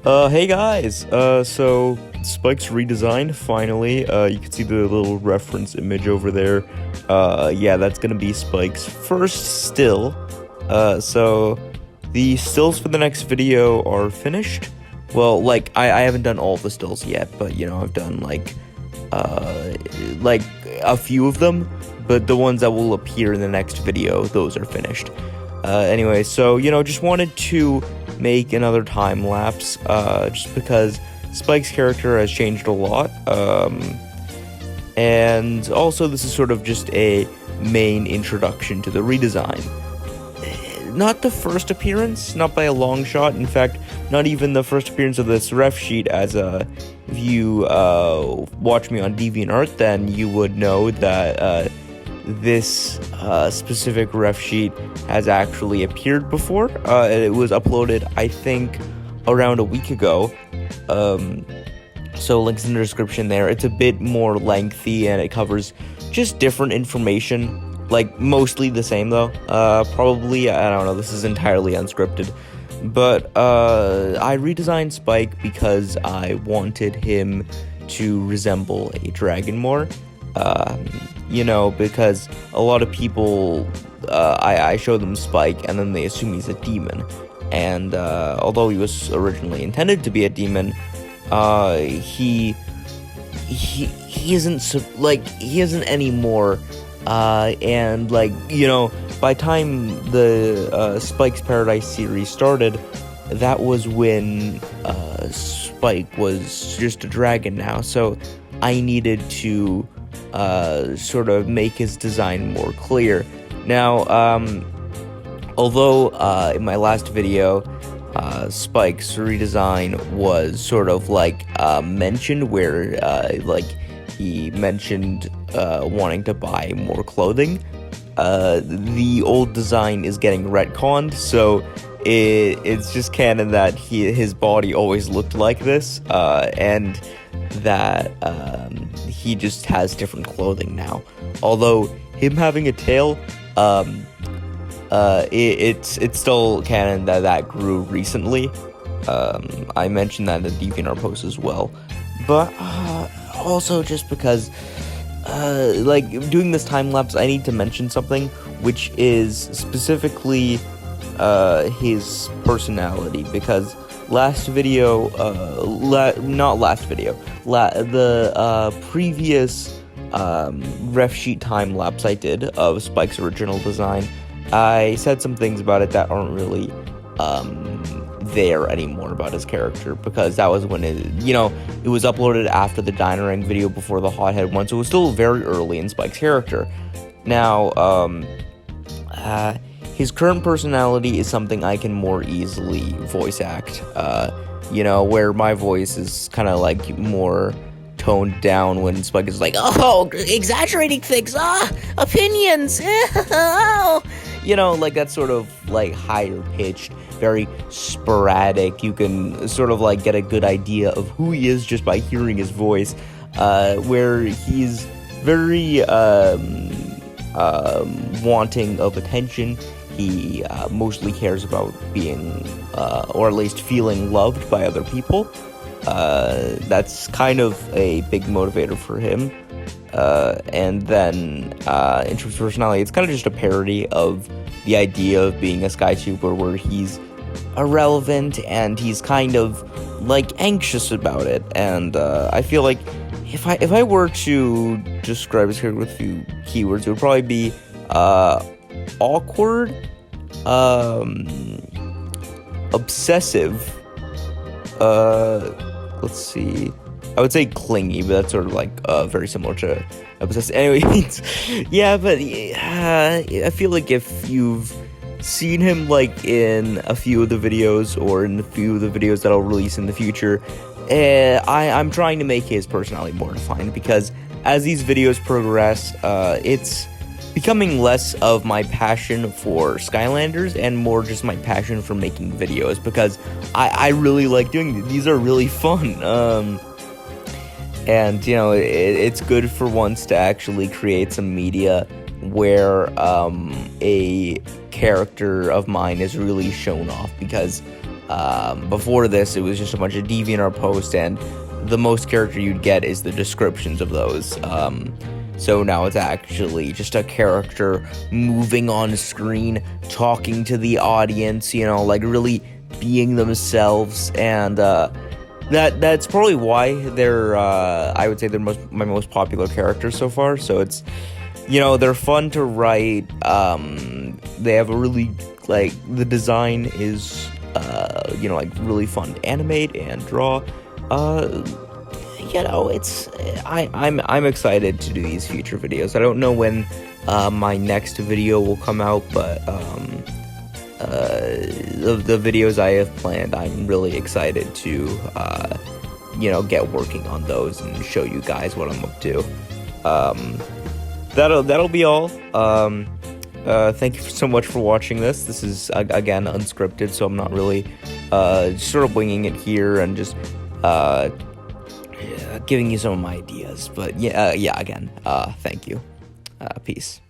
Hey guys, so Spike's redesigned, finally. You can see the little reference image over there. Yeah, that's gonna be Spike's first still. So the stills for the next video are finished. Well, I haven't done all the stills yet, but, I've done, like, a few of them, but the ones that will appear in the next video, those are finished. Anyway, so, just wanted to make another time lapse, just because Spike's character has changed a lot, and also this is sort of just a main introduction to the redesign. Not the first appearance, not by a long shot, in fact, not even the first appearance of this ref sheet, as if you watch me on DeviantArt, then you would know that this specific ref sheet has actually appeared before. It was uploaded, I think, around a week ago. So links in the description there. It's a bit more lengthy and it covers just different information. Like, mostly the same though. Probably, I don't know, this is entirely unscripted. But I redesigned Spike because I wanted him to resemble a dragon more. Because a lot of people, I show them Spike and then they assume he's a demon. And although he was originally intended to be a demon, he isn't he isn't anymore. And by time the Spike's Paradise series started, that was when Spike was just a dragon now. So I needed to sort of make his design more clear. Now, although in my last video, Spike's redesign was sort of mentioned, where he mentioned wanting to buy more clothing. The old design is getting retconned, so it's just canon that his body always looked like this, and that he just has different clothing now. Although him having a tail, it's still canon that grew recently. I mentioned that in the DeviantArt post as well, but also just because doing this time lapse, I need to mention something, which is specifically his personality, because the previous ref sheet time lapse I did of Spike's original design, I said some things about it that aren't really there anymore about his character, because that was when it was uploaded after the Dynarang video, before the Hothead one, so it was still very early in Spike's character. Now, his current personality is something I can more easily voice act, where my voice is kind of more toned down when Spike is exaggerating things, opinions, that sort of higher pitched, very sporadic. You can sort of get a good idea of who he is just by hearing his voice, where he's very wanting of attention. He mostly cares about being, or at least feeling, loved by other people. That's kind of a big motivator for him. And then, in terms of personality, it's kind of just a parody of the idea of being a Skytuber, where he's irrelevant and he's kind of anxious about it. And I feel like if I were to describe his character with a few keywords, it would probably be awkward, obsessive, let's see, I would say clingy, but that's sort of very similar to obsessive. Anyways, yeah, but I feel like if you've seen him in a few of the videos, or in a few of the videos that I'll release in the future, I'm trying to make his personality more defined, because as these videos progress, it's becoming less of my passion for Skylanders and more just my passion for making videos, because I really like doing these. These are really fun. And it's good for once to actually create some media where a character of mine is really shown off, because Before this, it was just a bunch of DeviantArt posts, and the most character you'd get is the descriptions of those. So now it's actually just a character moving on screen, talking to the audience, like really being themselves, and that's probably why they're I would say they're my most popular characters so far. So it's they're fun to write. They have a really the design is like really fun to animate and draw. It's I'm excited to do these future videos. I don't know when my next video will come out, but the videos I have planned, I'm really excited to get working on those and show you guys what I'm up to. That'll be all. Thank you so much for watching this. This is again unscripted, so I'm not really just sort of winging it here and just giving you some of my ideas. But again, thank you. Peace.